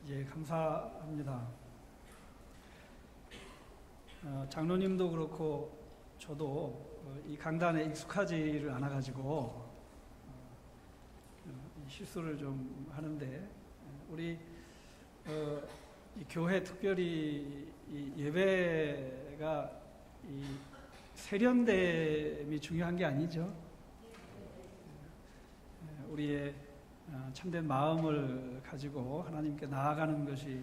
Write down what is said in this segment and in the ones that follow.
예, 감사합니다. 장로님도 그렇고 저도 이 강단에 익숙하지를 않아가지고 실수를 좀 하는데, 우리 이 교회 특별히 이 예배가 이 세련됨이 중요한 게 아니죠. 우리의 참된 마음을 가지고 하나님께 나아가는 것이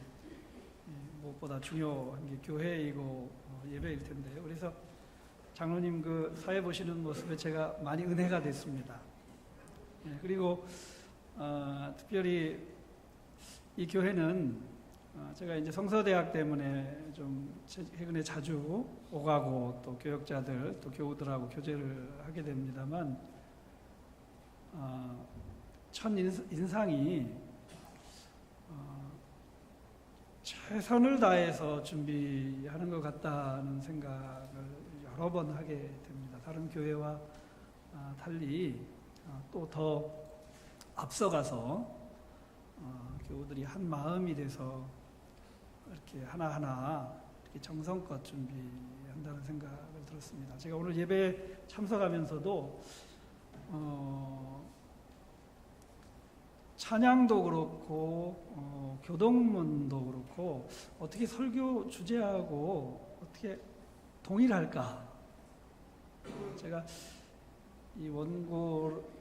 무엇보다 중요한 게 교회이고 예배일 텐데요. 그래서 장로님 그 사회 보시는 모습에 제가 많이 은혜가 됐습니다. 그리고 특별히 이 교회는 제가 이제 성서대학 때문에 좀 최근에 자주 오가고 또 교역자들 또 교우들하고 교제를 하게 됩니다만, 첫 인상이 최선을 다해서 준비하는 것 같다는 생각을 여러 번 하게 됩니다. 다른 교회와 달리 또 더 앞서가서 교우들이 한 마음이 돼서 이렇게 하나하나 이렇게 정성껏 준비한다는 생각을 들었습니다. 제가 오늘 예배에 참석하면서도 찬양도 그렇고 교동문도 그렇고 어떻게 설교 주제하고 어떻게 동일할까? 제가 이 원고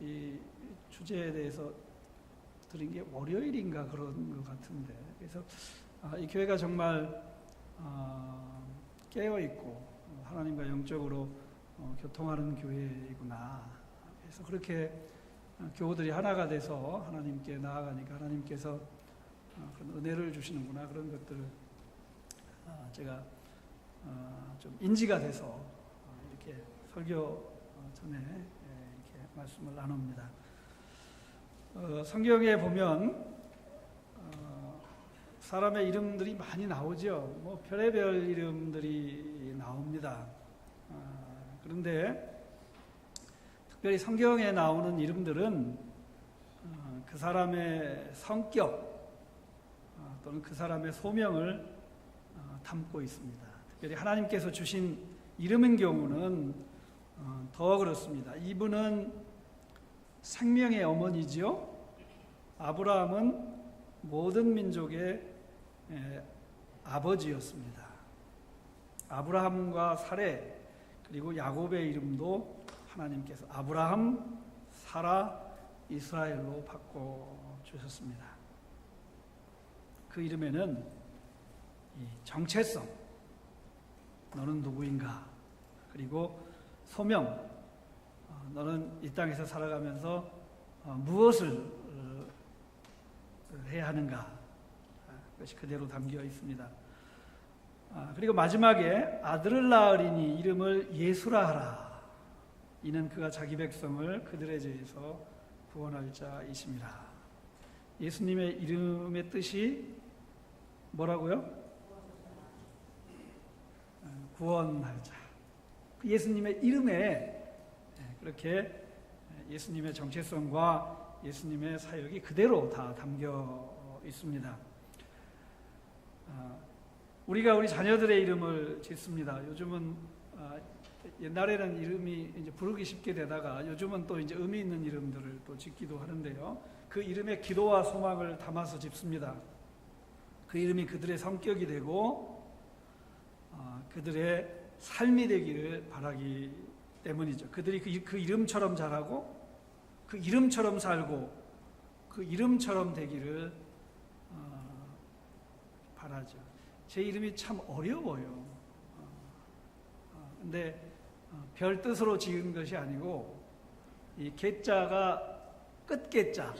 이 주제에 대해서 드린 게 월요일인가 그런 것 같은데, 그래서 이 교회가 정말 깨어 있고 하나님과 영적으로 교통하는 교회이구나. 그래서 그렇게 교우들이 하나가 돼서 하나님께 나아가니까 하나님께서 그런 은혜를 주시는구나, 그런 것들을 제가 좀 인지가 돼서 이렇게 설교 전에 이렇게 말씀을 나눕니다. 성경에 보면 사람의 이름들이 많이 나오죠. 뭐 별의별 이름들이 나옵니다. 그런데 특별히 성경에 나오는 이름들은 그 사람의 성격 또는 그 사람의 소명을 담고 있습니다. 특별히 하나님께서 주신 이름인 경우는 더 그렇습니다. 이분은 생명의 어머니지요. 아브라함은 모든 민족의 아버지였습니다. 아브라함과 사레 그리고 야곱의 이름도 하나님께서 아브라함, 사라, 이스라엘로 바꿔주셨습니다. 그 이름에는 이 정체성, 너는 누구인가, 그리고 소명, 너는 이 땅에서 살아가면서 무엇을 해야 하는가, 그것이 그대로 담겨 있습니다. 그리고 마지막에 아들을 낳으리니 이름을 예수라 하라. 이는 그가 자기 백성을 그들의 죄에서 구원할 자이심이라. 예수님의 이름의 뜻이 뭐라고요? 구원할 자. 예수님의 이름에 그렇게 예수님의 정체성과 예수님의 사역이 그대로 다 담겨 있습니다. 우리가 우리 자녀들의 이름을 짓습니다. 요즘은 옛날에는 이름이 이제 부르기 쉽게 되다가 요즘은 또 이제 의미 있는 이름들을 또 짓기도 하는데요. 그 이름에 기도와 소망을 담아서 짓습니다. 그 이름이 그들의 성격이 되고 그들의 삶이 되기를 바라기 때문이죠. 그들이 그 이름처럼 자라고 그 이름처럼 살고 그 이름처럼 되기를 바라죠. 제 이름이 참 어려워요. 근데 별 뜻으로 지은 것이 아니고 이 개자가 끝개자,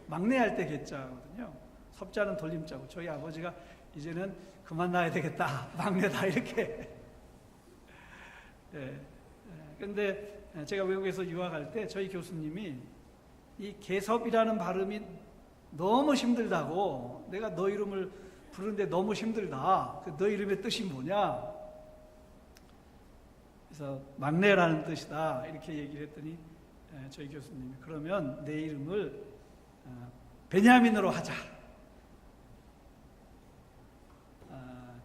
막내할 때 개자거든요. 섭자는 돌림자고, 저희 아버지가 이제는 그만 낳아야 되겠다, 막내다, 이렇게. 근데 제가 외국에서 유학할 때 저희 교수님이 이 개섭이라는 발음이 너무 힘들다고, 내가 너 이름을 부르는데 너무 힘들다, 너 이름의 뜻이 뭐냐, 그래서 막내라는 뜻이다, 이렇게 얘기를 했더니 저희 교수님이 그러면 내 이름을 베냐민으로 하자,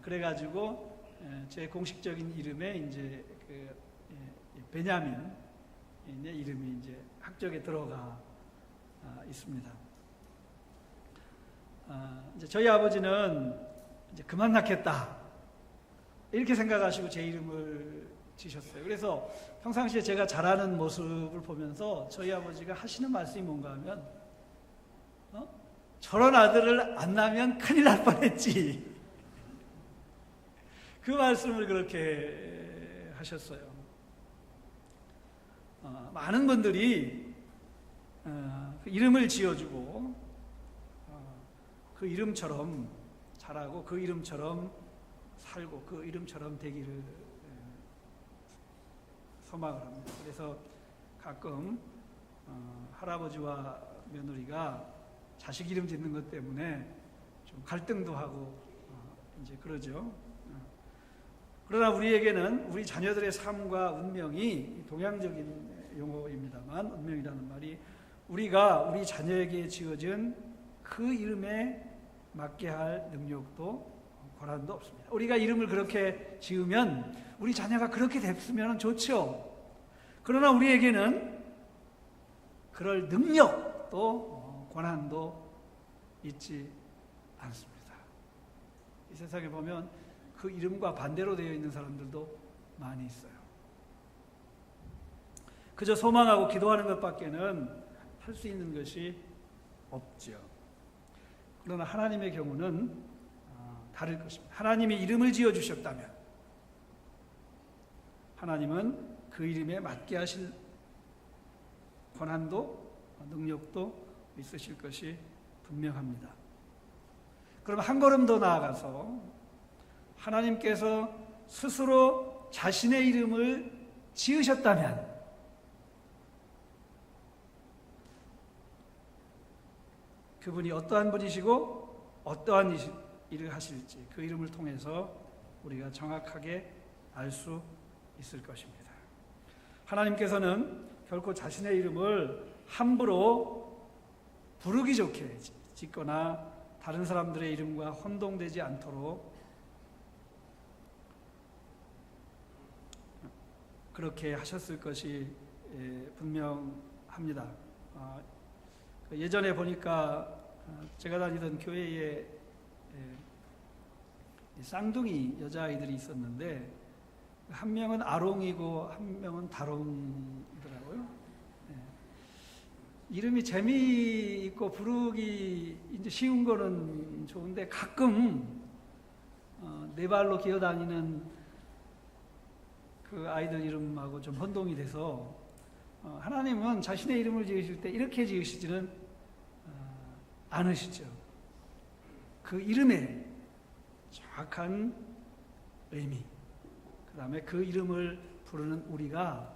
그래가지고 제 공식적인 이름에 이제 베냐민 이름이 이제 학적에 들어가 있습니다. 이제 저희 아버지는 이제 그만 낳겠다 이렇게 생각하시고 제 이름을 지셨어요. 그래서 평상시에 제가 자라는 모습을 보면서 저희 아버지가 하시는 말씀이 뭔가 하면 저런 아들을 안 낳으면 큰일 날 뻔했지. 그 말씀을 그렇게 하셨어요. 많은 분들이 그 이름을 지어주고 그 이름처럼 자라고 그 이름처럼 살고 그 이름처럼 되기를 소망을 합니다. 그래서 가끔 할아버지와 며느리가 자식 이름 짓는 것 때문에 좀 갈등도 하고 이제 그러죠. 그러나 우리에게는 우리 자녀들의 삶과 운명이 동양적인 용어입니다만 운명이라는 말이 우리가 우리 자녀에게 지어진 그 이름에 맞게 할 능력도 권한도 없습니다. 우리가 이름을 그렇게 지으면 우리 자녀가 그렇게 됐으면 좋죠. 그러나 우리에게는 그럴 능력도 권한도 있지 않습니다. 이 세상에 보면 그 이름과 반대로 되어 있는 사람들도 많이 있어요. 그저 소망하고 기도하는 것밖에는 할 수 있는 것이 없죠. 그러나 하나님의 경우는 다를 것입니다. 하나님이 이름을 지어주셨다면 하나님은 그 이름에 맞게 하실 권한도 능력도 있으실 것이 분명합니다. 그럼 한 걸음 더 나아가서 하나님께서 스스로 자신의 이름을 지으셨다면 그분이 어떠한 분이시고 어떠한 일을 하실지 그 이름을 통해서 우리가 정확하게 알 수 있을 것입니다. 하나님께서는 결코 자신의 이름을 함부로 부르기 좋게 짓거나 다른 사람들의 이름과 혼동되지 않도록 그렇게 하셨을 것이 분명합니다. 예전에 보니까 제가 다니던 교회에 쌍둥이 여자아이들이 있었는데 한 명은 아롱이고 한 명은 다롱이더라고요. 이름이 재미있고 부르기 이제 쉬운 거는 좋은데 가끔 네 발로 기어다니는 그 아이들 이름하고 좀 혼동이 돼서 하나님은 자신의 이름을 지으실 때 이렇게 지으시지는 않으시죠. 그 이름의 정확한 의미, 그 다음에 그 이름을 부르는 우리가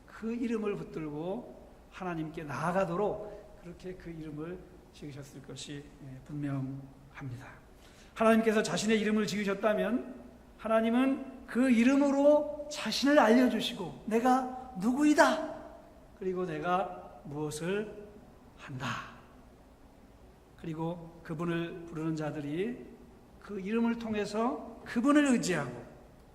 그 이름을 붙들고 하나님께 나아가도록 그렇게 그 이름을 지으셨을 것이 분명합니다. 하나님께서 자신의 이름을 지으셨다면 하나님은 그 이름으로 자신을 알려주시고 내가 누구이다. 그리고 내가 무엇을 한다. 그리고 그분을 부르는 자들이 그 이름을 통해서 그분을 의지하고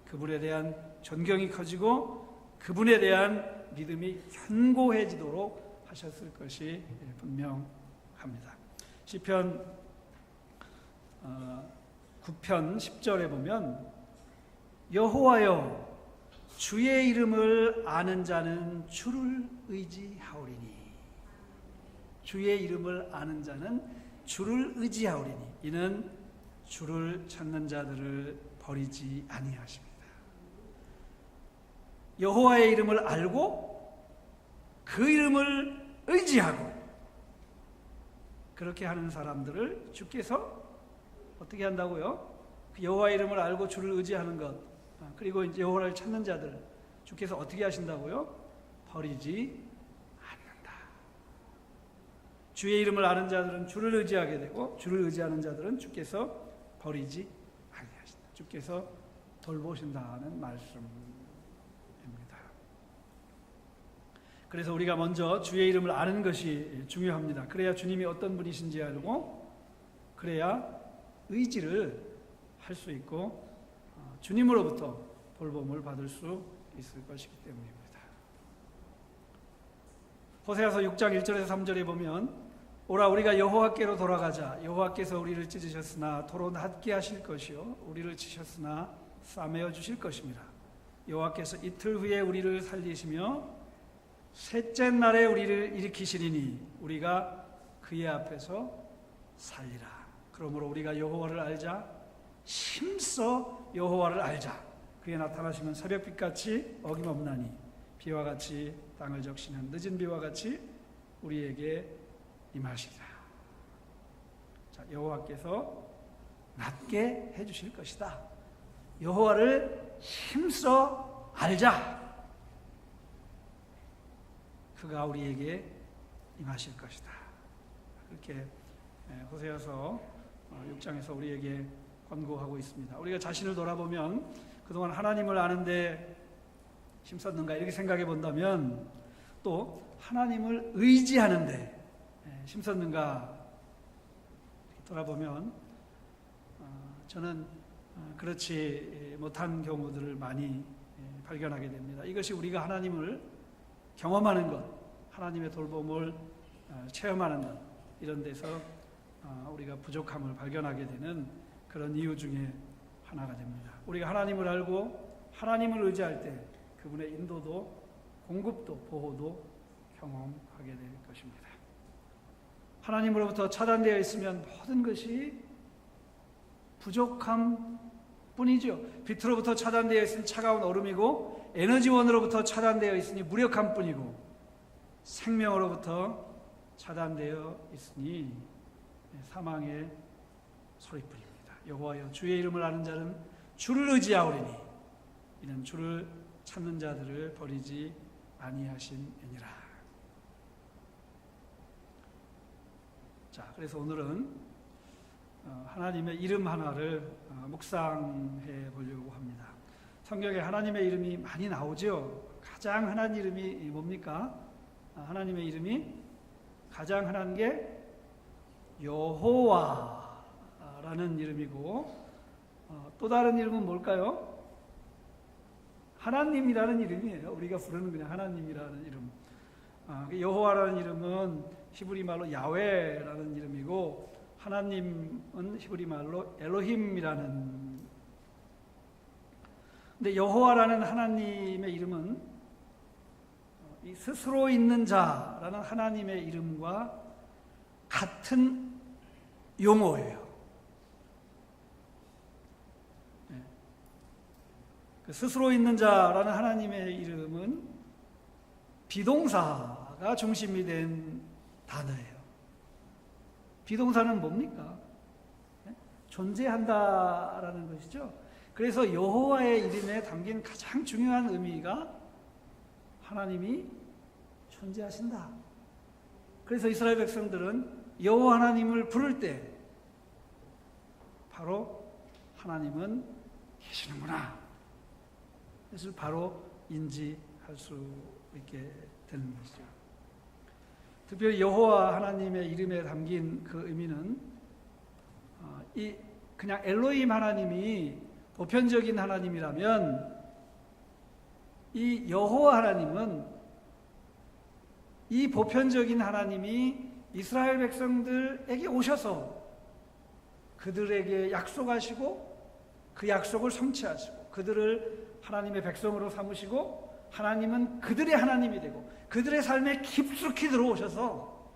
그분에 대한 존경이 커지고 그분에 대한 믿음이 견고해지도록 하셨을 것이 분명합니다. 시편 9편 10절에 보면 여호와여 주의 이름을 아는 자는 주를 의지하오리니 주의 이름을 아는 자는 주를 의지하오리니 이는 주를 찾는 자들을 버리지 아니하십니다. 여호와의 이름을 알고 그 이름을 의지하고 그렇게 하는 사람들을 주께서 어떻게 한다고요? 여호와의 이름을 알고 주를 의지하는 것 그리고 이제 여호와를 찾는 자들 주께서 어떻게 하신다고요? 버리지 않는다. 주의 이름을 아는 자들은 주를 의지하게 되고 주를 의지하는 자들은 주께서 버리지 아니하신다. 주께서 돌보신다는 말씀입니다. 그래서 우리가 먼저 주의 이름을 아는 것이 중요합니다. 그래야 주님이 어떤 분이신지 알고 그래야 의지를 할 수 있고 주님으로부터 돌봄을 받을 수 있을 것이기 때문입니다. 호세아서 6장 1절에서 3절에 보면 오라 우리가 여호와께로 돌아가자. 여호와께서 우리를 찢으셨으나 도로 낮게 하실 것이요 우리를 치셨으나 싸매어 주실 것입니다. 여호와께서 이틀 후에 우리를 살리시며 셋째 날에 우리를 일으키시리니 우리가 그의 앞에서 살리라. 그러므로 우리가 여호와를 알자. 힘써 여호와를 알자. 그의 나타나시면 새벽빛같이 어김없나니 비와 같이 땅을 적시는 늦은 비와 같이 우리에게 임하시리라. 자, 여호와께서 낮게 해주실 것이다. 여호와를 힘써 알자. 그가 우리에게 임하실 것이다. 그렇게 호세아서 6장에서 우리에게 권고하고 있습니다. 우리가 자신을 돌아보면 그동안 하나님을 아는데 힘썼는가 이렇게 생각해 본다면 또 하나님을 의지하는데 힘썼는가 돌아보면 저는 그렇지 못한 경우들을 많이 발견하게 됩니다. 이것이 우리가 하나님을 경험하는 것, 하나님의 돌봄을 체험하는 것, 이런 데서 우리가 부족함을 발견하게 되는 그런 이유 중에 하나가 됩니다. 우리가 하나님을 알고 하나님을 의지할 때 그분의 인도도 공급도 보호도 경험하게 될 것입니다. 하나님으로부터 차단되어 있으면 모든 것이 부족함 뿐이죠. 빛으로부터 차단되어 있으니 차가운 얼음이고 에너지원으로부터 차단되어 있으니 무력함 뿐이고 생명으로부터 차단되어 있으니 사망의 소리뿐입니다. 여호와여 주의 이름을 아는 자는 주를 의지하오리니 이는 주를 찾는 자들을 버리지 아니하심이니라. 자, 그래서 오늘은 하나님의 이름 하나를 묵상해 보려고 합니다. 성경에 하나님의 이름이 많이 나오죠. 가장 흔한 이름이 뭡니까? 하나님의 이름이 가장 흔한 게 여호와라는 이름이고 또 다른 이름은 뭘까요? 하나님이라는 이름이에요. 우리가 부르는 그냥 하나님이라는 이름. 여호와라는 이름은 히브리 말로 야훼라는 이름이고 하나님은 히브리 말로 엘로힘이라는. 근데 여호와라는 하나님의 이름은 이 스스로 있는 자라는 하나님의 이름과 같은 용어예요. 그 스스로 있는 자라는 하나님의 이름은 비동사가 중심이 된 단어예요. 비동사는 뭡니까? 존재한다라는 것이죠. 그래서 여호와의 이름에 담긴 가장 중요한 의미가 하나님이 존재하신다. 그래서 이스라엘 백성들은 여호와 하나님을 부를 때 바로 하나님은 계시는구나. 그것을 바로 인지할 수 있게 되는 것이죠. 특별히 여호와 하나님의 이름에 담긴 그 의미는 그냥 엘로힘 하나님이 보편적인 하나님이라면 이 여호와 하나님은 이 보편적인 하나님이 이스라엘 백성들에게 오셔서 그들에게 약속하시고 그 약속을 성취하시고 그들을 하나님의 백성으로 삼으시고 하나님은 그들의 하나님이 되고 그들의 삶에 깊숙이 들어오셔서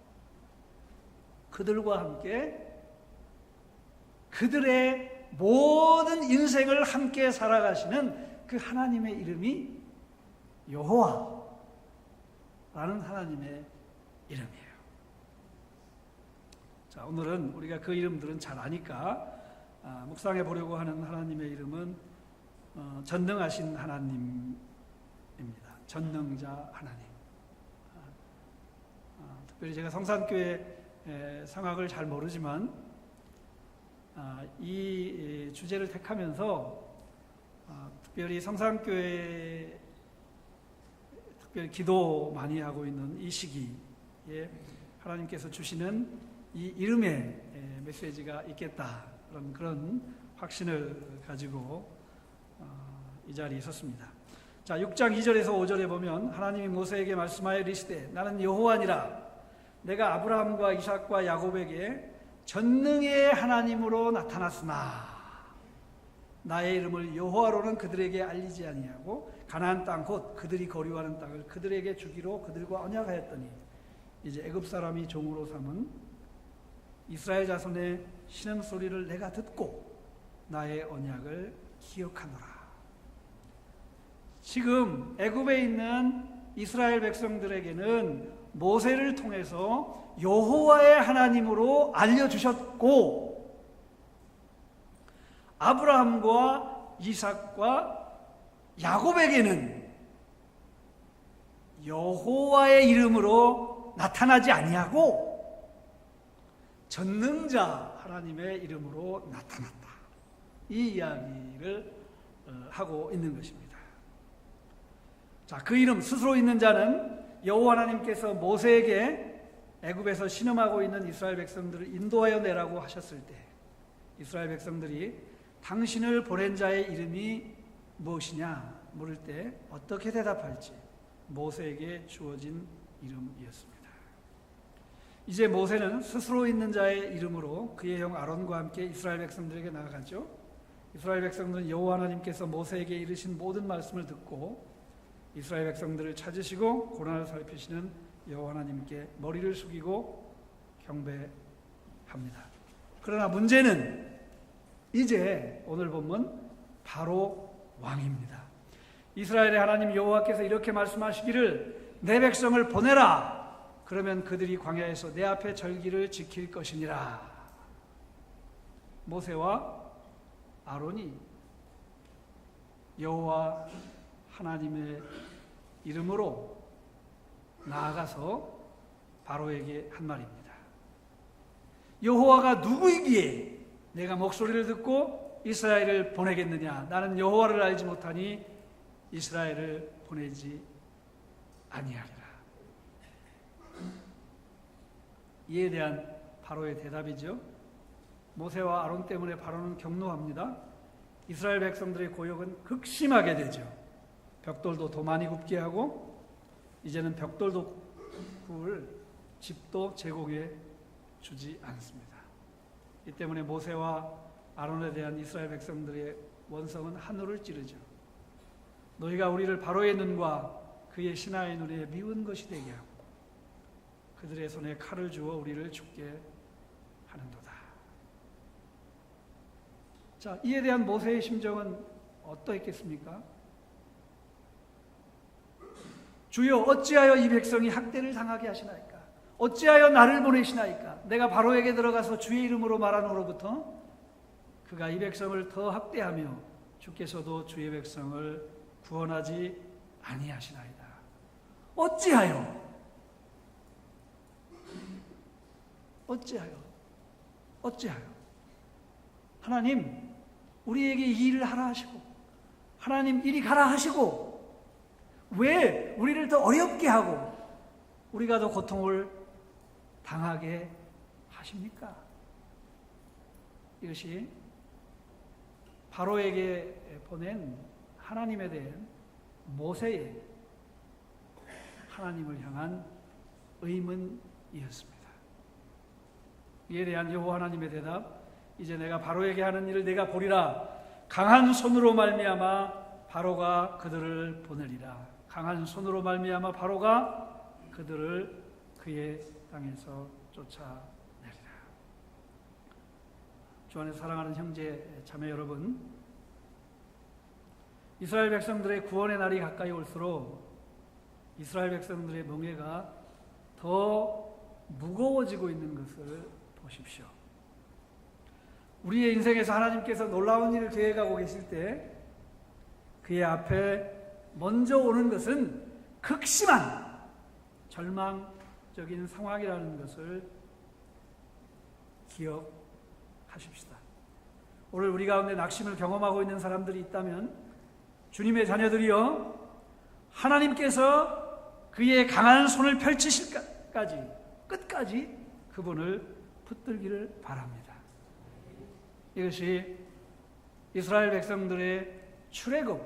그들과 함께 그들의 모든 인생을 함께 살아가시는 그 하나님의 이름이 여호와라는 하나님의 이름이에요. 자, 오늘은 우리가 그 이름들은 잘 아니까 묵상해 보려고 하는 하나님의 이름은 전능하신 하나님입니다. 전능자 하나님. 특별히 제가 성산교회 성악을 잘 모르지만 이 주제를 택하면서 특별히 성산교회 특별히 기도 많이 하고 있는 이 시기에 하나님께서 주시는 이 이름에 메시지가 있겠다 그런 확신을 가지고 이 자리에 있었습니다. 자, 6장 2절에서 5절에 보면 하나님이 모세에게 말씀하여 이르시되 나는 여호와니라 내가 아브라함과 이삭과 야곱에게 전능의 하나님으로 나타났으나 나의 이름을 여호와로는 그들에게 알리지 아니하고 가나안 땅 곧 그들이 거류하는 땅을 그들에게 주기로 그들과 언약하였더니 이제 애굽 사람이 종으로 삼은 이스라엘 자손의 신음소리를 내가 듣고 나의 언약을 기억하노라. 지금 애굽에 있는 이스라엘 백성들에게는 모세를 통해서 여호와의 하나님으로 알려주셨고 아브라함과 이삭과 야곱에게는 여호와의 이름으로 나타나지 아니하고 전능자 하나님의 이름으로 나타났다. 이 이야기를 하고 있는 것입니다. 자, 그 이름 스스로 있는 자는 여호와 하나님께서 모세에게 애굽에서 신음하고 있는 이스라엘 백성들을 인도하여 내라고 하셨을 때 이스라엘 백성들이 당신을 보낸 자의 이름이 무엇이냐 물을 때 어떻게 대답할지 모세에게 주어진 이름이었습니다. 이제 모세는 스스로 있는 자의 이름으로 그의 형 아론과 함께 이스라엘 백성들에게 나아가죠. 이스라엘 백성들은 여호와 하나님께서 모세에게 이르신 모든 말씀을 듣고 이스라엘 백성들을 찾으시고 고난을 살피시는 여호와 하나님께 머리를 숙이고 경배합니다. 그러나 문제는 이제 오늘 본문 바로 왕입니다. 이스라엘의 하나님 여호와께서 이렇게 말씀하시기를 내 백성을 보내라. 그러면 그들이 광야에서 내 앞에 절기를 지킬 것이니라. 모세와 아론이 여호와 하나님의 이름으로 나아가서 바로에게 한 말입니다. 여호와가 누구이기에 내가 목소리를 듣고 이스라엘을 보내겠느냐? 나는 여호와를 알지 못하니 이스라엘을 보내지 아니하리라. 이에 대한 바로의 대답이죠. 모세와 아론 때문에 바로는 경노합니다. 이스라엘 백성들의 고역은 극심하게 되죠. 벽돌도 더 많이 굽게 하고 이제는 벽돌도 구울 집도 제공해 주지 않습니다. 이 때문에 모세와 아론에 대한 이스라엘 백성들의 원성은 하늘을 찌르죠. 너희가 우리를 바로의 눈과 그의 신하의 눈에 미운 것이 되게 하고 그들의 손에 칼을 주어 우리를 죽게 하는도다. 자, 이에 대한 모세의 심정은 어떠했겠습니까? 주여 어찌하여 이 백성이 학대를 당하게 하시나이까? 어찌하여 나를 보내시나이까? 내가 바로에게 들어가서 주의 이름으로 말한 후로부터 그가 이 백성을 더 학대하며 주께서도 주의 백성을 구원하지 아니하시나이다. 어찌하여 하나님 우리에게 이 일을 하라 하시고 하나님 이리 가라 하시고 왜 우리를 더 어렵게 하고 우리가 더 고통을 당하게 하십니까? 이것이 바로에게 보낸 하나님에 대한 모세의 하나님을 향한 의문이었습니다. 이에 대한 여호와 하나님의 대답, 이제 내가 바로에게 하는 일을 내가 보리라. 강한 손으로 말미암아 바로가 그들을 보내리라. 강한 손으로 말미암아 바로가 그들을 그의 땅에서 쫓아내리라. 주 안에 사랑하는 형제 자매 여러분, 이스라엘 백성들의 구원의 날이 가까이 올수록 이스라엘 백성들의 멍에가 더 무거워지고 있는 것을 보십시오. 우리의 인생에서 하나님께서 놀라운 일을 계획하고 계실 때 그의 앞에 먼저 오는 것은 극심한 절망적인 상황이라는 것을 기억하십시다. 오늘 우리 가운데 낙심을 경험하고 있는 사람들이 있다면 주님의 자녀들이여 하나님께서 그의 강한 손을 펼치실 끝까지 그분을 붙들기를 바랍니다. 이것이 이스라엘 백성들의 출애굽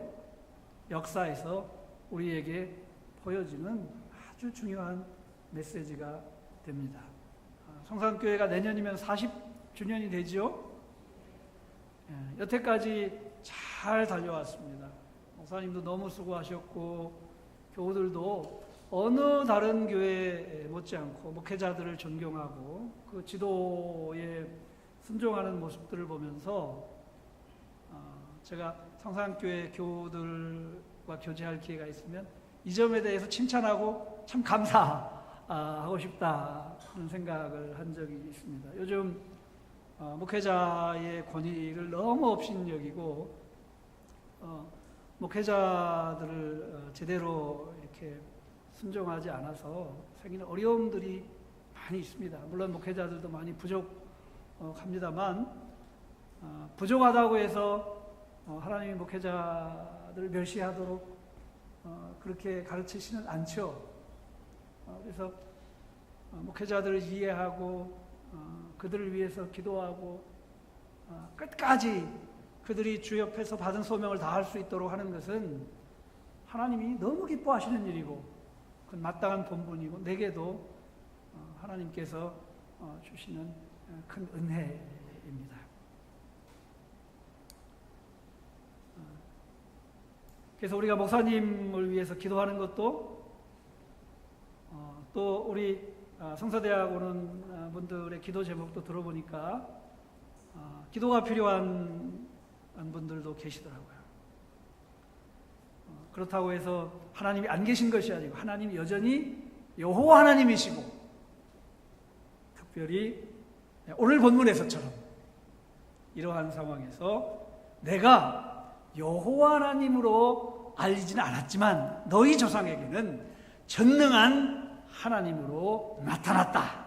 역사에서 우리에게 보여지는 아주 중요한 메시지가 됩니다. 성산교회가 내년이면 40주년이 되죠. 여태까지 잘 달려왔습니다. 목사님도 너무 수고하셨고 교우들도 어느 다른 교회 못지않고 목회자들을 존경하고 그 지도에 순종하는 모습들을 보면서 제가 성산교회 교우들과 교제할 기회가 있으면 이 점에 대해서 칭찬하고 참 감사하고 싶다 하는 생각을 한 적이 있습니다. 요즘 목회자의 권위를 너무 업신여기고 목회자들을 제대로 이렇게 순종하지 않아서 생기는 어려움들이 많이 있습니다. 물론 목회자들도 많이 부족합니다만 부족하다고 해서 하나님이 목회자들을 멸시하도록 그렇게 가르치시는 않죠. 그래서 목회자들을 이해하고 그들을 위해서 기도하고 끝까지 그들이 주 옆에서 받은 소명을 다할 수 있도록 하는 것은 하나님이 너무 기뻐하시는 일이고 그건 마땅한 본분이고 내게도 하나님께서 주시는 큰 은혜입니다. 그래서 우리가 목사님을 위해서 기도하는 것도 또 우리 성서대학 오는 분들의 기도 제목도 들어보니까 기도가 필요한 분들도 계시더라고요. 그렇다고 해서 하나님이 안 계신 것이 아니고 하나님이 여전히 여호와 하나님이시고 특별히 오늘 본문에서처럼 이러한 상황에서 내가 여호와 하나님으로 알리지는 않았지만 너희 조상에게는 전능한 하나님으로 나타났다.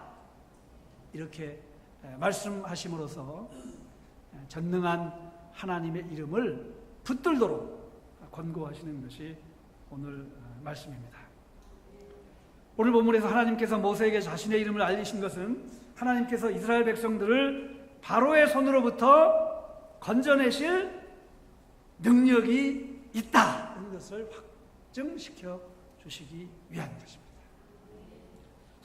이렇게 말씀하심으로써 전능한 하나님의 이름을 붙들도록 권고하시는 것이 오늘 말씀입니다. 오늘 본문에서 하나님께서 모세에게 자신의 이름을 알리신 것은 하나님께서 이스라엘 백성들을 바로의 손으로부터 건져내실 능력이 있다는 것을 확증시켜 주시기 위한 것입니다.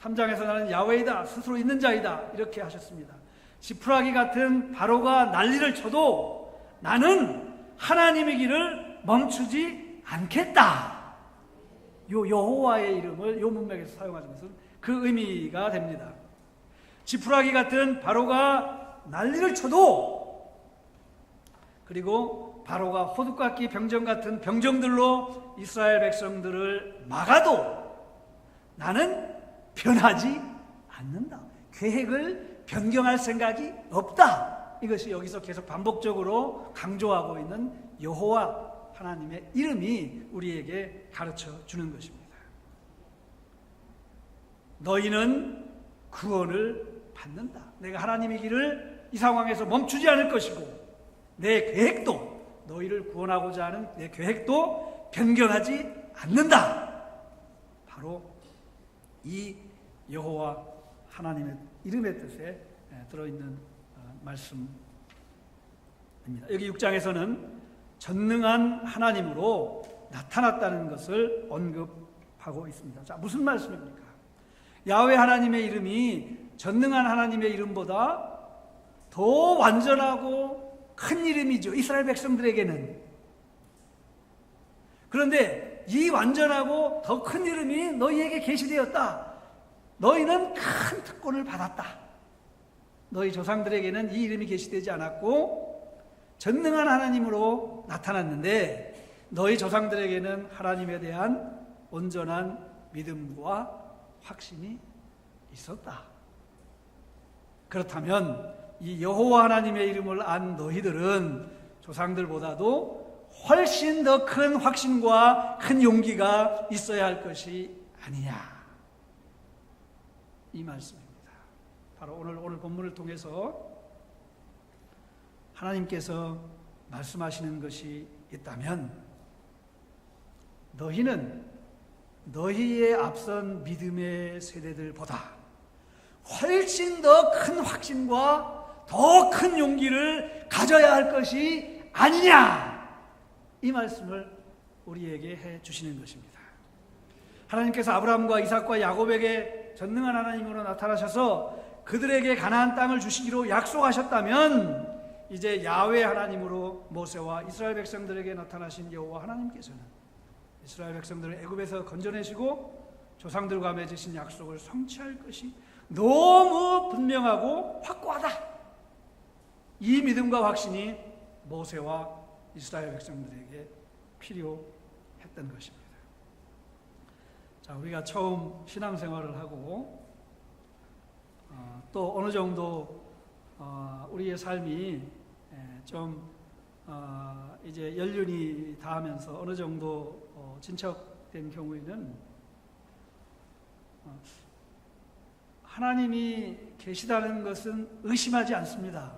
3장에서 나는 야훼이다, 스스로 있는 자이다 이렇게 하셨습니다. 지푸라기 같은 바로가 난리를 쳐도 나는 하나님이기를 멈추지 않겠다. 요 여호와의 이름을 요 문맥에서 사용하는 것은 그 의미가 됩니다. 지푸라기 같은 바로가 난리를 쳐도 그리고 바로가 호두깎이 병정 같은 병정들로 이스라엘 백성들을 막아도 나는 변하지 않는다. 계획을 변경할 생각이 없다. 이것이 여기서 계속 반복적으로 강조하고 있는 여호와 하나님의 이름이 우리에게 가르쳐 주는 것입니다. 너희는 구원을 받는다. 내가 하나님이기를 이 상황에서 멈추지 않을 것이고 내 계획도 너희를 구원하고자 하는 내 계획도 변경하지 않는다. 바로 이 여호와 하나님의 이름의 뜻에 들어있는 말씀입니다. 여기 6장에서는 전능한 하나님으로 나타났다는 것을 언급하고 있습니다. 자, 무슨 말씀입니까? 야훼 하나님의 이름이 전능한 하나님의 이름보다 더 완전하고 큰 이름이죠. 이스라엘 백성들에게는. 그런데 이 완전하고 더 큰 이름이 너희에게 계시되었다. 너희는 큰 특권을 받았다. 너희 조상들에게는 이 이름이 계시되지 않았고 전능한 하나님으로 나타났는데 너희 조상들에게는 하나님에 대한 온전한 믿음과 확신이 있었다. 그렇다면 이 여호와 하나님의 이름을 안 너희들은 조상들보다도 훨씬 더 큰 확신과 큰 용기가 있어야 할 것이 아니냐. 이 말씀입니다. 바로 오늘 본문을 통해서 하나님께서 말씀하시는 것이 있다면 너희는 너희의 앞선 믿음의 세대들보다 훨씬 더 큰 확신과 더 큰 용기를 가져야 할 것이 아니냐. 이 말씀을 우리에게 해 주시는 것입니다. 하나님께서 아브라함과 이삭과 야곱에게 전능한 하나님으로 나타나셔서 그들에게 가나안 땅을 주시기로 약속하셨다면 이제 야훼 하나님으로 모세와 이스라엘 백성들에게 나타나신 여호와 하나님께서는 이스라엘 백성들을 애굽에서 건져내시고 조상들과 맺으신 약속을 성취할 것이 너무 분명하고 확고하다. 이 믿음과 확신이 모세와 이스라엘 백성들에게 필요했던 것입니다. 자, 우리가 처음 신앙생활을 하고 또 어느 정도 우리의 삶이 좀 이제 연륜이 닿으면서 어느 정도 진척된 경우에는 하나님이 계시다는 것은 의심하지 않습니다.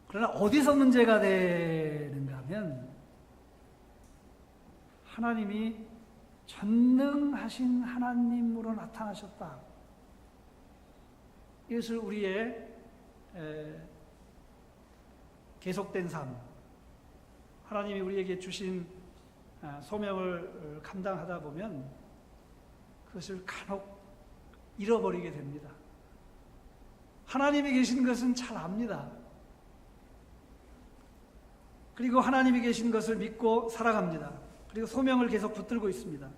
그러나 어디서 문제가 되는가 하면 하나님이 전능하신 하나님으로 나타나셨다. 이것을 우리의 계속된 삶, 하나님이 우리에게 주신 소명을 감당하다 보면 그것을 간혹 잃어버리게 됩니다. 하나님이 계신 것은 잘 압니다. 그리고 하나님이 계신 것을 믿고 살아갑니다. 그리고 소명을 계속 붙들고 있습니다.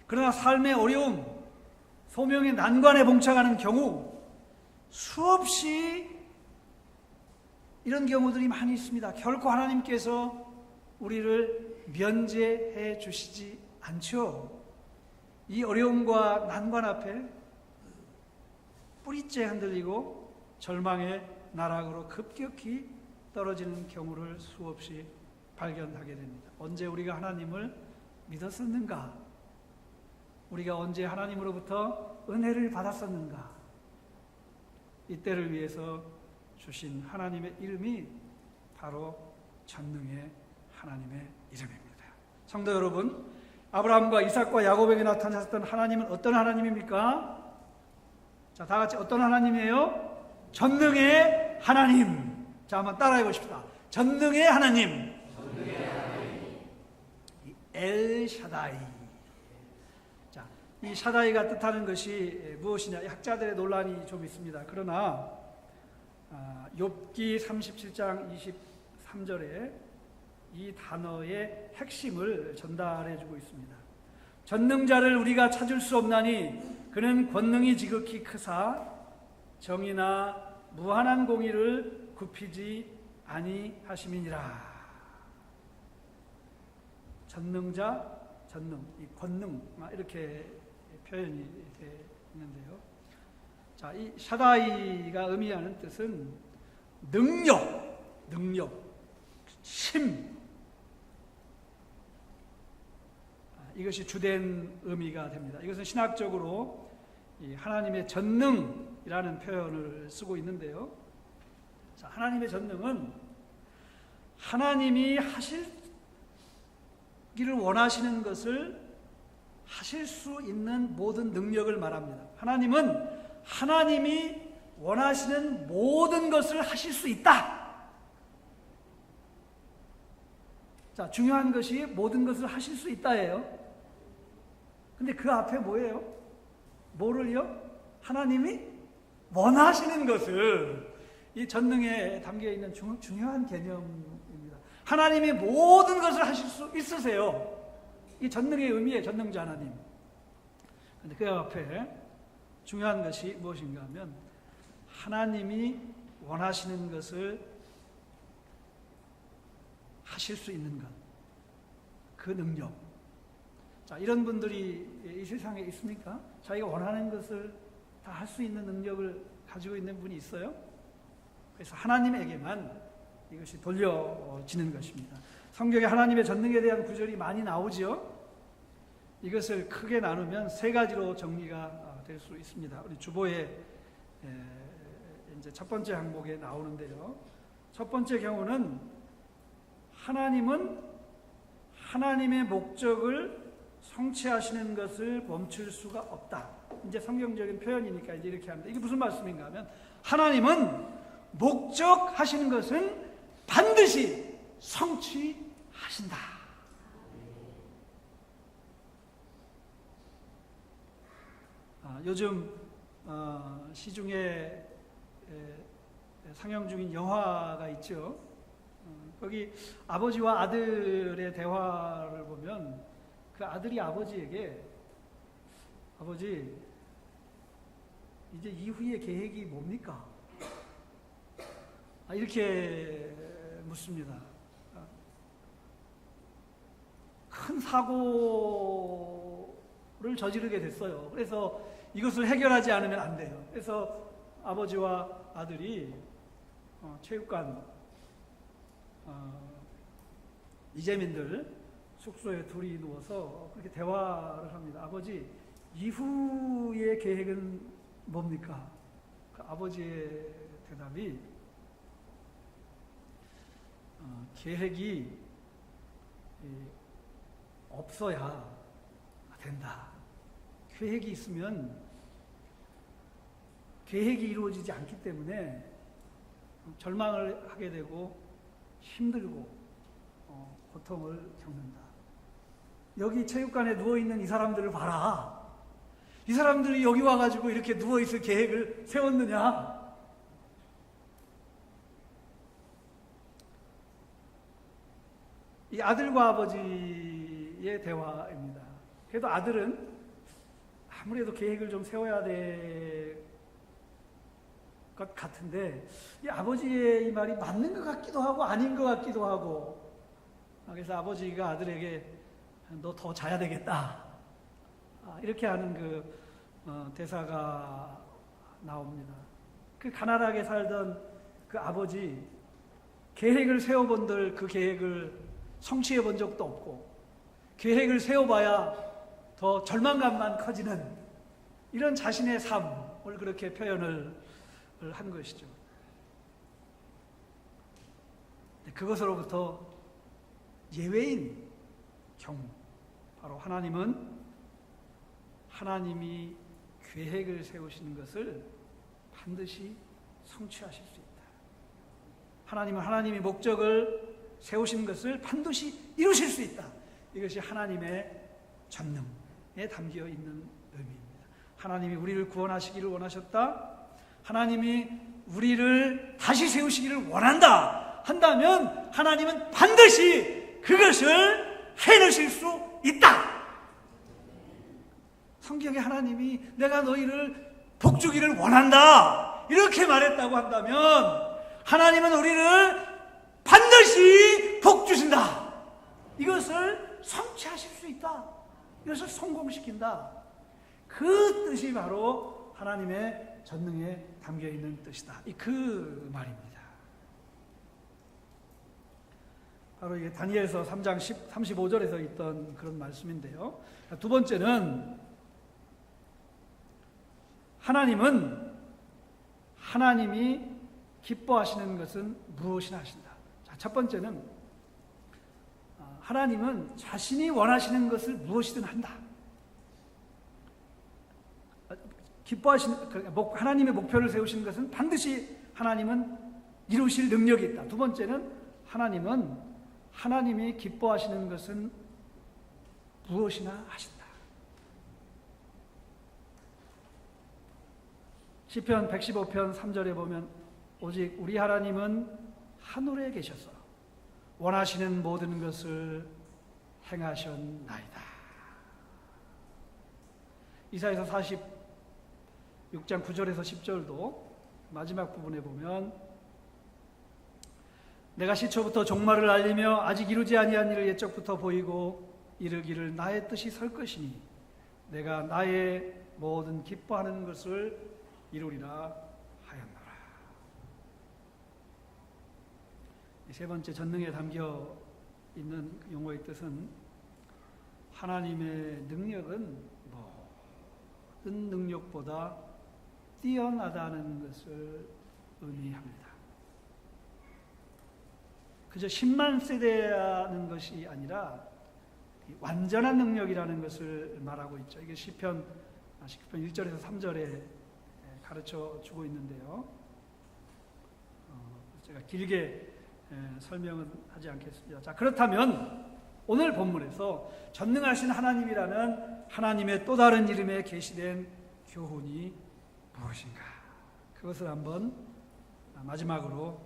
그러나 삶의 어려움, 소명의 난관에 봉착하는 경우 수없이 이런 경우들이 많이 있습니다. 결코 하나님께서 우리를 면제해 주시지 않죠. 이 어려움과 난관 앞에 뿌리째 흔들리고 절망의 나락으로 급격히 떨어지는 경우를 수없이 발견하게 됩니다. 언제 우리가 하나님을 믿었었는가? 우리가 언제 하나님으로부터 은혜를 받았었는가? 이때를 위해서 주신 하나님의 이름이 바로 전능의 하나님의 이름입니다. 성도 여러분, 아브라함과 이삭과 야곱에게 나타나셨던 하나님은 어떤 하나님입니까? 자, 다 같이 어떤 하나님이에요? 전능의 하나님. 자, 한번 따라해 보십시다. 전능의 하나님. 엘 샤다이. 자, 이 샤다이가 뜻하는 것이 무엇이냐? 학자들의 논란이 좀 있습니다. 그러나 욥기 37장 23절에 이 단어의 핵심을 전달해 주고 있습니다. 전능자를 우리가 찾을 수 없나니 그는 권능이 지극히 크사 정의나 무한한 공의를 굽히지 아니하심이니라. 전능자, 전능, 이 권능 이렇게 표현이 있는데요. 자, 이 샤다이가 의미하는 뜻은 능력, 힘. 이것이 주된 의미가 됩니다. 이것은 신학적으로 이 하나님의 전능이라는 표현을 쓰고 있는데요. 자, 하나님의 전능은 하나님이 하시기를 원하시는 것을 하실 수 있는 모든 능력을 말합니다. 하나님은 하나님이 원하시는 모든 것을 하실 수 있다. 자, 중요한 것이 모든 것을 하실 수 있다예요. 근데 그 앞에 뭐예요? 뭐를요? 하나님이 원하시는 것을, 이 전능에 담겨 있는 중요한 개념입니다. 하나님이 모든 것을 하실 수 있으세요. 이 전능의 의미의 전능자 하나님. 근데 그 앞에 중요한 것이 무엇인가 하면 하나님이 원하시는 것을 하실 수 있는 것, 그 능력. 자, 이런 분들이 이 세상에 있습니까? 자기가 원하는 것을 다 할 수 있는 능력을 가지고 있는 분이 있어요? 그래서 하나님에게만 이것이 돌려지는 것입니다. 성경에 하나님의 전능에 대한 구절이 많이 나오죠. 이것을 크게 나누면 세 가지로 정리가 될 수 있습니다. 우리 주보에 이제 첫 번째 항목에 나오는데요. 첫 번째 경우는 하나님은 하나님의 목적을 성취하시는 것을 멈출 수가 없다. 이제 성경적인 표현이니까 이제 이렇게 합니다. 이게 무슨 말씀인가 하면 하나님은 목적하시는 것은 반드시 성취하신다. 요즘 시중에 상영 중인 영화가 있죠. 거기 아버지와 아들의 대화를 보면 그 아들이 아버지에게 아버지 이제 이후의 계획이 뭡니까? 이렇게 묻습니다. 큰 사고를 저지르게 됐어요. 그래서 이것을 해결하지 않으면 안 돼요. 그래서 아버지와 아들이 체육관 이재민들 숙소에 둘이 누워서 그렇게 대화를 합니다. 아버지, 이후의 계획은 뭡니까? 그 아버지의 대답이 계획이 없어야 된다. 계획이 있으면 계획이 이루어지지 않기 때문에 절망을 하게 되고 힘들고 고통을 겪는다. 여기 체육관에 누워있는 이 사람들을 봐라. 이 사람들이 여기 와가지고 이렇게 누워있을 계획을 세웠느냐? 이 아들과 아버지의 대화입니다. 그래도 아들은 아무래도 계획을 좀 세워야 될 것 같은데 이 아버지의 이 말이 맞는 것 같기도 하고 아닌 것 같기도 하고, 그래서 아버지가 아들에게 너 더 자야 되겠다 이렇게 하는 그 대사가 나옵니다. 그 가난하게 살던 그 아버지, 계획을 세워본들 그 계획을 성취해 본 적도 없고 계획을 세워봐야 더 절망감만 커지는 이런 자신의 삶을 그렇게 표현을 한 것이죠. 그것으로부터 예외인 경우, 바로 하나님이 계획을 세우시는 것을 반드시 성취하실 수 있다. 하나님은 하나님이 목적을 세우신 것을 반드시 이루실 수 있다. 이것이 하나님의 전능에 담겨 있는 의미입니다. 하나님이 우리를 구원하시기를 원하셨다. 하나님이 우리를 다시 세우시기를 원한다 한다면 하나님은 반드시 그것을 해내실 수 있다. 성경에 하나님이 내가 너희를 복주기를 원한다 이렇게 말했다고 한다면 하나님은 우리를 반드시 복주신다. 이것을 성취하실 수 있다. 이것을 성공시킨다. 그 뜻이 바로 하나님의 전능에 담겨있는 뜻이다. 그 말입니다. 바로 이게 다니엘서 3장 35절에서 있던 그런 말씀인데요. 두 번째는 하나님이 기뻐하시는 것은 무엇이나 하신다. 첫 번째는 하나님은 자신이 원하시는 것을 무엇이든 한다. 하나님의 목표를 세우신 것은 반드시 하나님은 이루실 능력이 있다. 두 번째는 하나님이 기뻐하시는 것은 무엇이나 하신다. 시편 115편 3절에 보면 오직 우리 하나님은 하늘에 계셔서 원하시는 모든 것을 행하셨나이다. 이사야서 46장 9절에서 10절도 마지막 부분에 보면 내가 시초부터 종말을 알리며 아직 이루지 아니한 일을 옛적부터 보이고 이르기를 나의 뜻이 설 것이니 내가 나의 모든 기뻐하는 것을 이루리라 하였노라. 세 번째 전능에 담겨 있는 용어의 뜻은 하나님의 능력은 모든 능력보다 뛰어나다는 것을 의미합니다. 그저 10만 세대라는 것이 아니라 완전한 능력이라는 것을 말하고 있죠. 이게 시편 1절에서 3절에 가르쳐 주고 있는데요. 제가 길게 설명은 하지 않겠습니다. 자, 그렇다면 오늘 본문에서 전능하신 하나님이라는 하나님의 또 다른 이름에 계시된 교훈이 무엇인가? 그것을 한번 마지막으로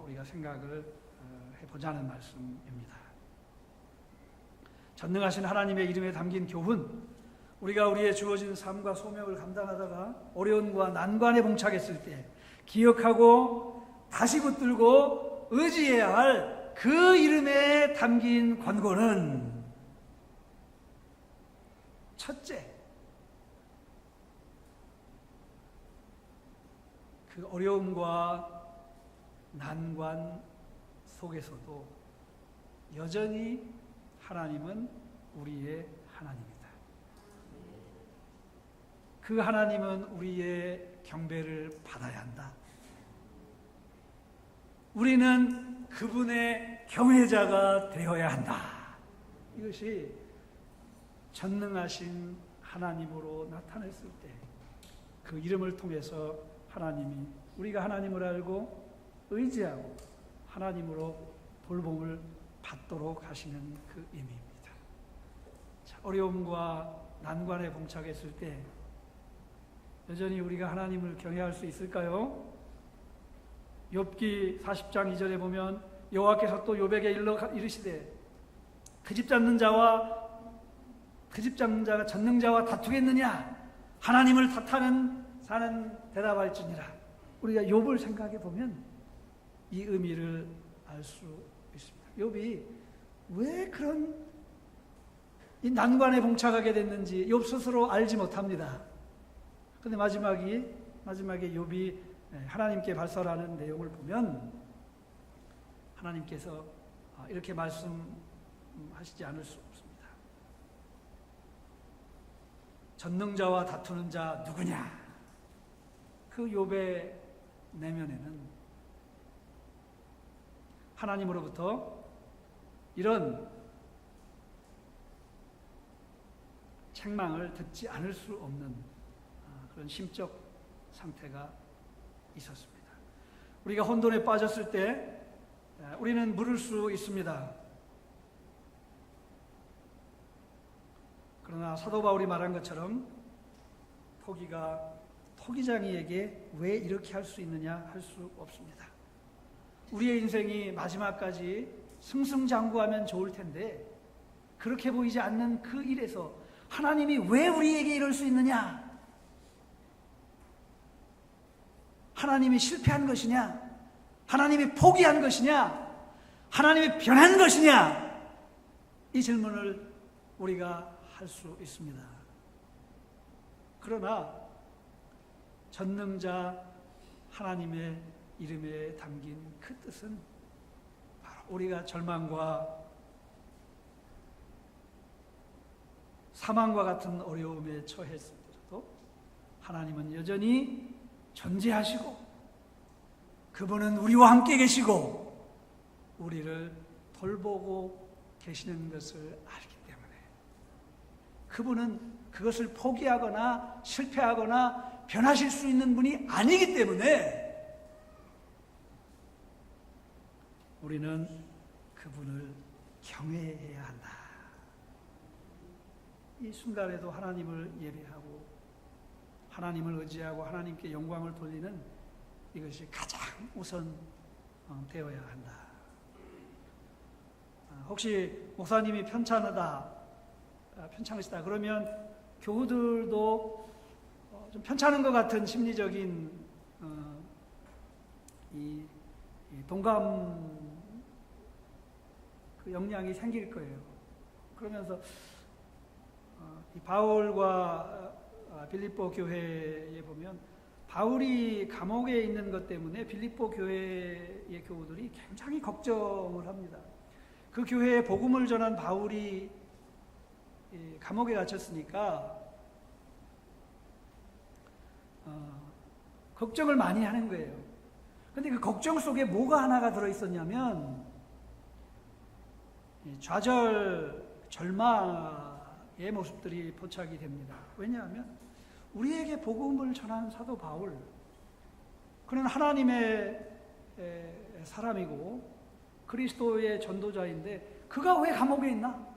우리가 생각을 해보자는 말씀입니다. 전능하신 하나님의 이름에 담긴 교훈, 우리가 우리의 주어진 삶과 소명을 감당하다가 어려움과 난관에 봉착했을 때 기억하고 다시 붙들고 의지해야 할 그 이름에 담긴 권고는 첫째, 그 어려움과 난관 속에서도 여전히 하나님은 우리의 하나님이다. 그 하나님은 우리의 경배를 받아야 한다. 우리는 그분의 경외자가 되어야 한다. 이것이 전능하신 하나님으로 나타났을 때 그 이름을 통해서 하나님이 우리가 하나님을 알고 의지하고 하나님으로 돌봄을 받도록 하시는 그 의미입니다. 자, 어려움과 난관에 봉착했을 때 여전히 우리가 하나님을 경외할 수 있을까요? 욥기 40장 2절에 보면 여호와께서 또 욥에게 이르시되 그 집 잡는 자가 전능자와 다투겠느냐? 하나님을 탓하는 자는 대답할지니라. 우리가 욥을 생각해 보면 이 의미를 알 수 있습니다. 욥이 왜 그런 이 난관에 봉착하게 됐는지 욥 스스로 알지 못합니다. 그런데 마지막에 욥이 하나님께 발설하는 내용을 보면 하나님께서 이렇게 말씀하시지 않을 수 없습니다. 전능자와 다투는 자 누구냐? 그 욥의 내면에는 하나님으로부터 이런 책망을 듣지 않을 수 없는 그런 심적 상태가 있었습니다. 우리가 혼돈에 빠졌을 때 우리는 물을 수 있습니다. 그러나 사도 바울이 말한 것처럼 토기장이에게 왜 이렇게 할 수 있느냐 할 수 없습니다. 우리의 인생이 마지막까지 승승장구하면 좋을 텐데 그렇게 보이지 않는 그 일에서 하나님이 왜 우리에게 이럴 수 있느냐? 하나님이 실패한 것이냐? 하나님이 포기한 것이냐? 하나님이 변한 것이냐? 이 질문을 우리가 할 수 있습니다. 그러나 전능자 하나님의 이름에 담긴 그 뜻은 바로 우리가 절망과 사망과 같은 어려움에 처했을 때도 하나님은 여전히 존재하시고 그분은 우리와 함께 계시고 우리를 돌보고 계시는 것을 알기 때문에 그분은 그것을 포기하거나 실패하거나 변하실 수 있는 분이 아니기 때문에 우리는 그분을 경외해야 한다. 이 순간에도 하나님을 예배하고 하나님을 의지하고 하나님께 영광을 돌리는 이것이 가장 우선 되어야 한다. 혹시 목사님이 편찮으시다 그러면 교우들도 좀 편찮은 것 같은 심리적인 이 동감 그 역량이 생길 거예요. 그러면서 이 바울과 빌립보 교회에 보면 바울이 감옥에 있는 것 때문에 빌립보 교회의 교우들이 굉장히 걱정을 합니다. 그 교회에 복음을 전한 바울이 감옥에 갇혔으니까 걱정을 많이 하는 거예요. 그런데 그 걱정 속에 뭐가 하나가 들어있었냐면 좌절, 절망의 모습들이 포착이 됩니다. 왜냐하면 우리에게 복음을 전한 사도 바울, 그는 하나님의 사람이고 그리스도의 전도자인데 그가 왜 감옥에 있나?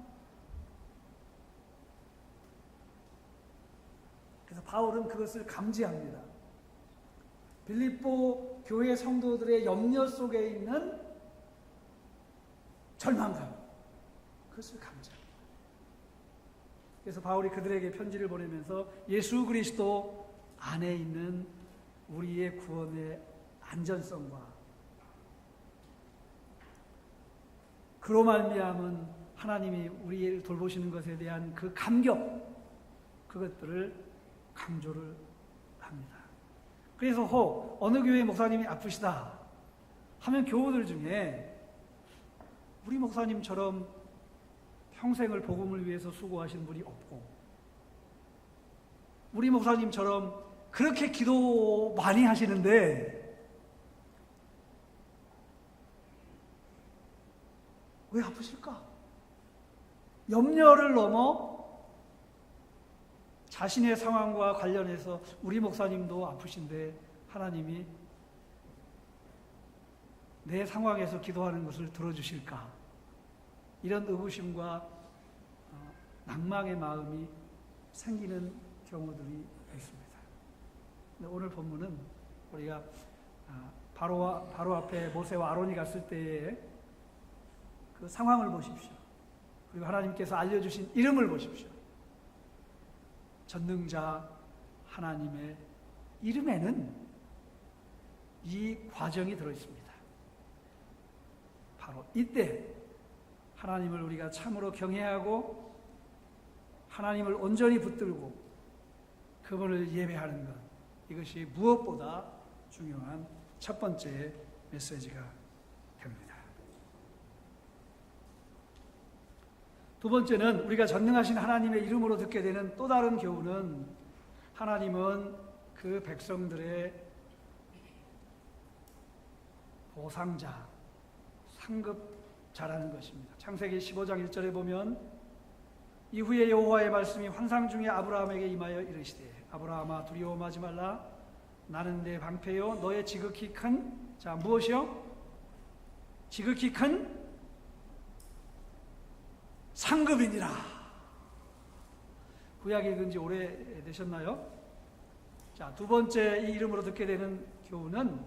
그래서 바울은 그것을 감지합니다. 빌립보 교회 성도들의 염려 속에 있는 절망감, 그것을 감지합니다. 그래서 바울이 그들에게 편지를 보내면서 예수 그리스도 안에 있는 우리의 구원의 안전성과 그로 말미암은 하나님이 우리를 돌보시는 것에 대한 그 감격, 그것들을 강조를 합니다. 그래서 혹 어느 교회 목사님이 아프시다 하면 교우들 중에 우리 목사님처럼 평생을 복음을 위해서 수고하신 분이 없고, 우리 목사님처럼 그렇게 기도 많이 하시는데 왜 아프실까? 염려를 넘어 자신의 상황과 관련해서 우리 목사님도 아프신데 하나님이 내 상황에서 기도하는 것을 들어주실까? 이런 의구심과 낭망의 마음이 생기는 경우들이 있습니다. 오늘 본문은 우리가 바로 앞에 모세와 아론이 갔을 때의 그 상황을 보십시오. 그리고 하나님께서 알려주신 이름을 보십시오. 전능자 하나님의 이름에는 이 과정이 들어있습니다. 바로 이때 하나님을 우리가 참으로 경외하고 하나님을 온전히 붙들고 그분을 예배하는 것, 이것이 무엇보다 중요한 첫 번째 메시지가 됩니다. 두 번째는 우리가 전능하신 하나님의 이름으로 듣게 되는 또 다른 교훈은 하나님은 그 백성들의 보상자, 상급자라는 것입니다. 창세기 15장 1절에 보면 이후에 여호와의 말씀이 환상 중에 아브라함에게 임하여 이르시되 아브라함아 두려워하지 말라 나는 내 방패요 너의 지극히 큰 무엇이요? 지극히 큰 상급이니라. 구약 읽은 지 오래되셨나요? 두 번째 이 이름으로 듣게 되는 교훈은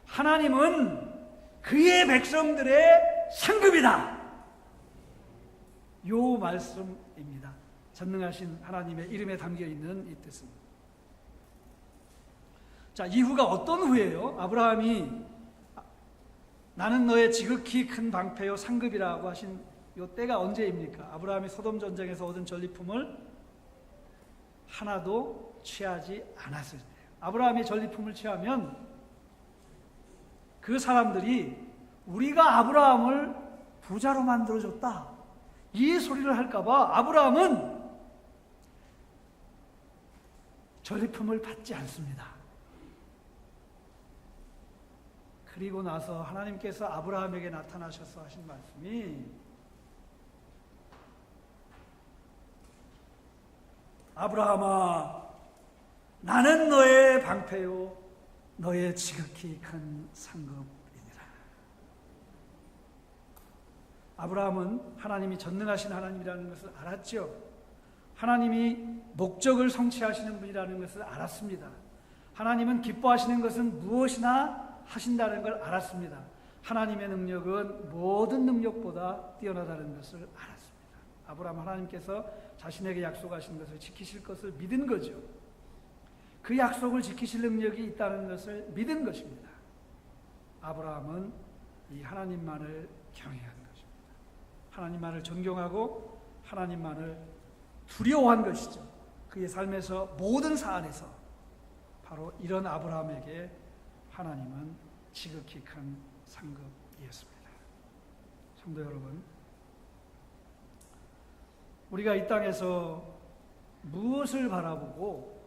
하나님은 그의 백성들의 상급이다. 요 말씀입니다. 전능하신 하나님의 이름에 담겨있는 이 뜻은. 이후가 어떤 후예요? 아브라함이 나는 너의 지극히 큰 방패요 상급이라고 하신 요 때가 언제입니까? 아브라함이 소돔 전쟁에서 얻은 전리품을 하나도 취하지 않았을 때예요. 아브라함이 전리품을 취하면 그 사람들이 우리가 아브라함을 부자로 만들어줬다, 이 소리를 할까봐 아브라함은 전리품을 받지 않습니다. 그리고 나서 하나님께서 아브라함에게 나타나셔서 하신 말씀이 아브라함아 나는 너의 방패요 너의 지극히 큰 상급이니라. 아브라함은 하나님이 전능하신 하나님이라는 것을 알았죠. 하나님이 목적을 성취하시는 분이라는 것을 알았습니다. 하나님은 기뻐하시는 것은 무엇이나 하신다는 걸 알았습니다. 하나님의 능력은 모든 능력보다 뛰어나다는 것을 알았습니다. 아브라함 하나님께서 자신에게 약속하신 것을 지키실 것을 믿은 거죠. 그 약속을 지키실 능력이 있다는 것을 믿은 것입니다. 아브라함은 이 하나님만을 경외한 것입니다. 하나님만을 존경하고 하나님만을 두려워한 것이죠. 그의 삶에서 모든 사안에서 바로 이런 아브라함에게 하나님은 지극히 큰 상급이었습니다. 성도 여러분, 우리가 이 땅에서 무엇을 바라보고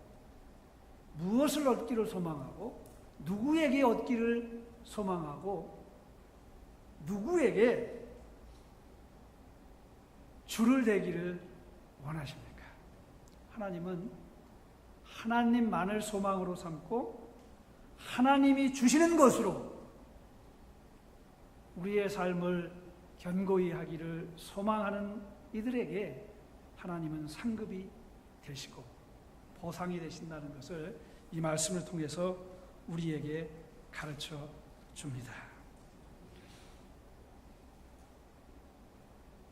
무엇을 얻기를 소망하고 누구에게 얻기를 소망하고 누구에게 줄을 대기를 원하십니까? 하나님은 하나님만을 소망으로 삼고 하나님이 주시는 것으로 우리의 삶을 견고히 하기를 소망하는 이들에게 하나님은 상급이 되시고 보상이 되신다는 것을 이 말씀을 통해서 우리에게 가르쳐 줍니다.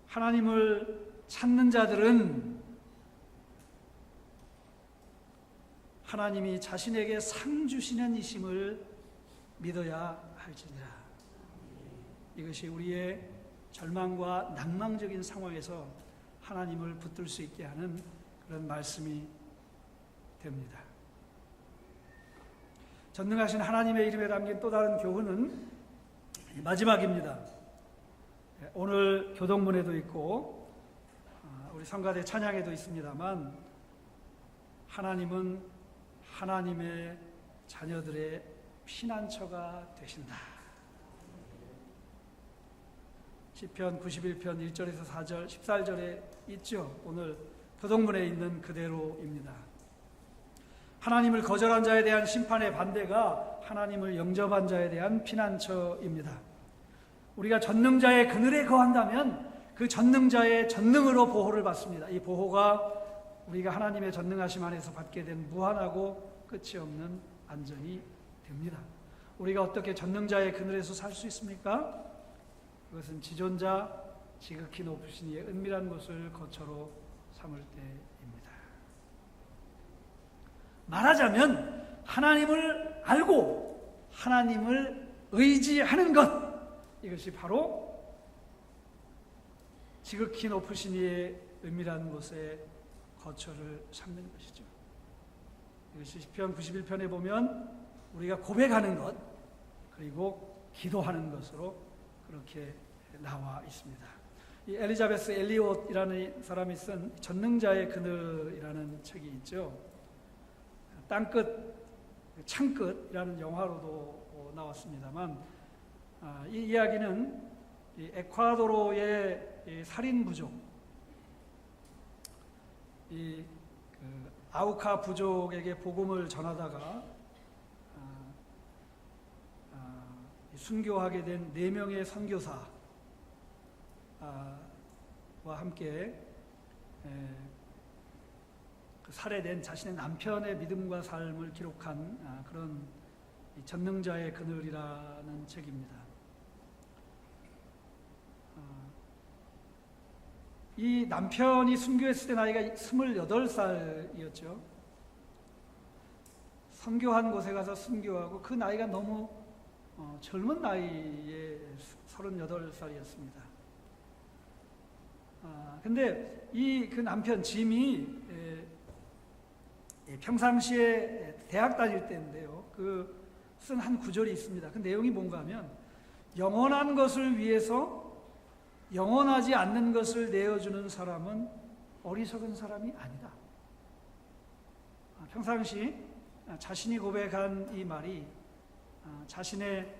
하나님을 찾는 자들은 하나님이 자신에게 상 주시는 이심을 믿어야 할지니라. 이것이 우리의 절망과 낭망적인 상황에서 하나님을 붙들 수 있게 하는 그런 말씀이 됩니다. 전능하신 하나님의 이름에 담긴 또 다른 교훈은 마지막입니다. 오늘 교동문에도 있고 우리 성가대 찬양에도 있습니다만, 하나님은 하나님의 자녀들의 피난처가 되신다. 시편 91편 1절에서 4절, 14절에 있죠. 오늘 교동문에 있는 그대로입니다. 하나님을 거절한 자에 대한 심판의 반대가 하나님을 영접한 자에 대한 피난처입니다. 우리가 전능자의 그늘에 거한다면 그 전능자의 전능으로 보호를 받습니다. 이 보호가 우리가 하나님의 전능하심 안에서 받게 된 무한하고 끝이 없는 안전이 됩니다. 우리가 어떻게 전능자의 그늘에서 살 수 있습니까? 그것은 지존자 지극히 높으신 이의 은밀한 곳을 거처로 삼을 때입니다. 말하자면 하나님을 알고 하나님을 의지하는 것, 이것이 바로 지극히 높으신 이의 은밀한 곳에 거처를 삼는 것이죠. 이것이 시편 91편에 보면 우리가 고백하는 것, 그리고 기도하는 것으로 그렇게 나와 있습니다. 이 엘리자베스 엘리엇이라는 사람이 쓴 전능자의 그늘이라는 책이 있죠. 땅끝, 창끝이라는 영화로도 나왔습니다만, 이 이야기는 이 에콰도르의 이 살인 부족, 이 아우카 부족에게 복음을 전하다가 순교하게 된 4명의 선교사와 함께 살해된 자신의 남편의 믿음과 삶을 기록한 그런 전능자의 그늘이라는 책입니다. 이 남편이 순교했을 때 나이가 28살이었죠. 선교한 곳에 가서 순교하고 그 나이가 너무 젊은 나이에 38살이었습니다. 근데 그 남편 짐이 평상시에 대학 다닐 때인데요. 쓴 한 구절이 있습니다. 그 내용이 뭔가 하면, 영원한 것을 위해서 영원하지 않는 것을 내어주는 사람은 어리석은 사람이 아니다. 평상시 자신이 고백한 이 말이 자신의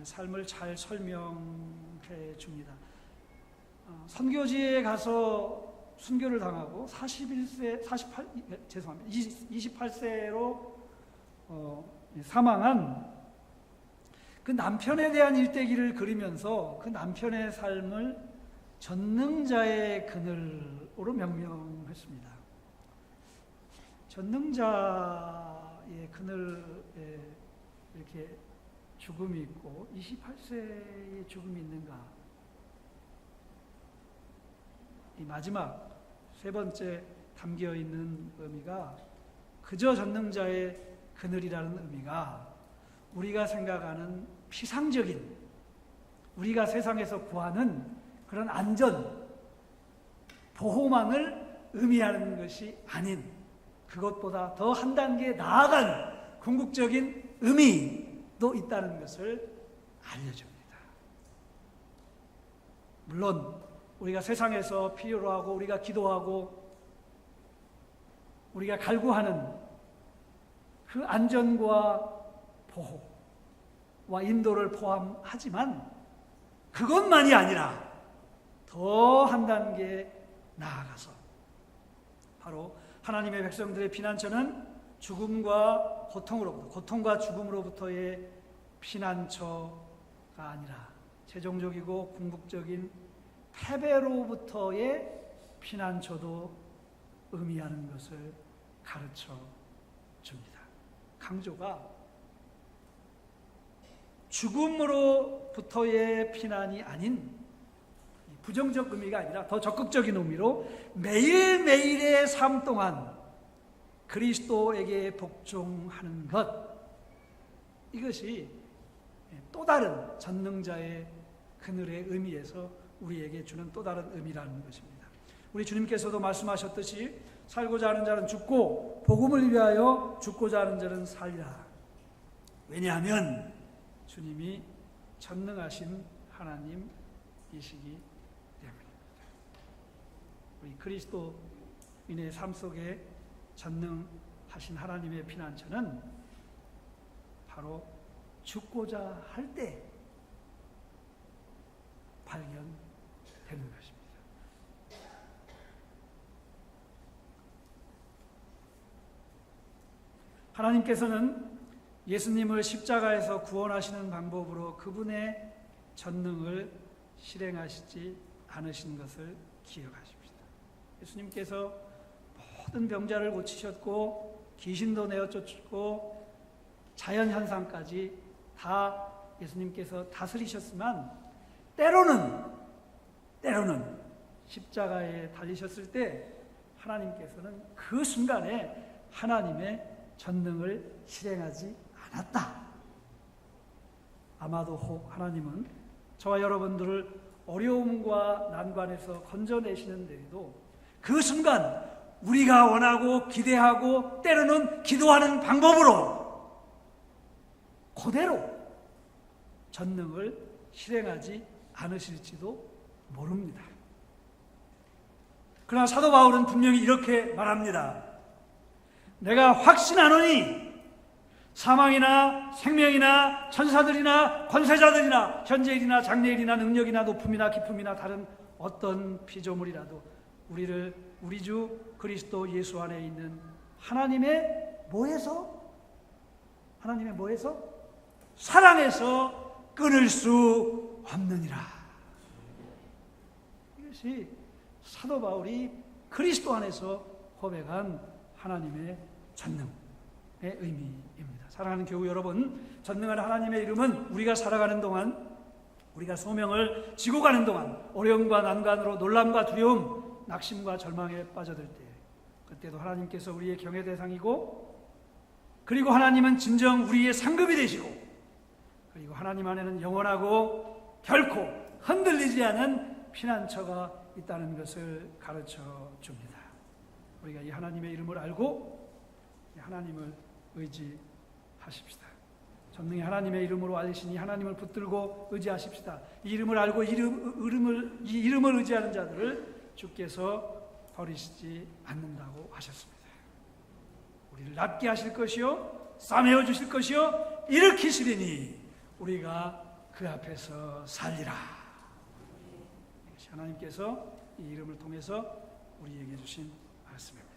삶을 잘 설명해 줍니다. 선교지에 가서 순교를 당하고 28세로 사망한 그 남편에 대한 일대기를 그리면서 그 남편의 삶을 전능자의 그늘로 명명했습니다. 전능자의 그늘에 이렇게 죽음이 있고 28세의 죽음이 있는가? 이 마지막 세 번째 담겨 있는 의미가 그저 전능자의 그늘이라는 의미가 우리가 생각하는 피상적인, 우리가 세상에서 구하는 그런 안전, 보호망을 의미하는 것이 아닌 그것보다 더 한 단계 나아간 궁극적인 의미도 있다는 것을 알려줍니다. 물론 우리가 세상에서 필요로 하고 우리가 기도하고 우리가 갈구하는 그 안전과 보호와 인도를 포함하지만 그것만이 아니라 더 한 단계 나아가서 바로 하나님의 백성들의 피난처는 죽음과 고통으로부터, 고통과 죽음으로부터의 피난처가 아니라 최종적이고 궁극적인 패배로부터의 피난처도 의미하는 것을 가르쳐 줍니다. 강조가 죽음으로부터의 피난이 아닌 부정적 의미가 아니라 더 적극적인 의미로 매일매일의 삶 동안 그리스도에게 복종하는 것, 이것이 또 다른 전능자의 그늘의 의미에서 우리에게 주는 또 다른 의미라는 것입니다. 우리 주님께서도 말씀하셨듯이 살고자 하는 자는 죽고 복음을 위하여 죽고자 하는 자는 살리라. 왜냐하면 주님이 전능하신 하나님이시기 때문입니다. 우리 그리스도인의 삶 속에 전능하신 하나님의 피난처는 바로 죽고자 할 때 발견되는 것입니다. 하나님께서는 예수님을 십자가에서 구원하시는 방법으로 그분의 전능을 실행하시지 않으신 것을 기억하십시다. 예수님께서 모든 병자를 고치셨고 귀신도 내어쫓고 자연현상까지 다 예수님께서 다스리셨지만 때로는 십자가에 달리셨을 때 하나님께서는 그 순간에 하나님의 전능을 실행하지 않았다. 아마도 혹 하나님은 저와 여러분들을 어려움과 난관에서 건져내시는데도 그 순간 우리가 원하고 기대하고 때로는 기도하는 방법으로 그대로 전능을 실행하지 않으실지도 모릅니다. 그러나 사도 바울은 분명히 이렇게 말합니다. 내가 확신하노니 사망이나 생명이나 천사들이나 권세자들이나 현재일이나 장래일이나 능력이나 높음이나 깊음이나 다른 어떤 피조물이라도 우리 주 그리스도 예수 안에 있는 하나님의 뭐에서? 사랑에서 끊을 수 없느니라. 이것이 사도 바울이 그리스도 안에서 고백한 하나님의 전능의 의미입니다. 사랑하는 교우 여러분, 전능한 하나님의 이름은 우리가 살아가는 동안, 우리가 소명을 지고 가는 동안 어려움과 난관으로 놀람과 두려움, 낙심과 절망에 빠져들 때, 그때도 하나님께서 우리의 경외 대상이고, 그리고 하나님은 진정 우리의 상급이 되시고, 그리고 하나님 안에는 영원하고 결코 흔들리지 않은 피난처가 있다는 것을 가르쳐 줍니다. 우리가 이 하나님의 이름을 알고 하나님을 의지하십시다. 전능의 하나님의 이름으로 알리시니 하나님을 붙들고 의지하십시다. 이 이름을 알고 이 이름을 의지하는 자들을 주께서 버리시지 않는다고 하셨습니다. 우리를 낫게 하실 것이요 싸매어 주실 것이요 일으키시리니 우리가 그 앞에서 살리라. 이것이 하나님께서 이 이름을 통해서 우리에게 주신 말씀입니다.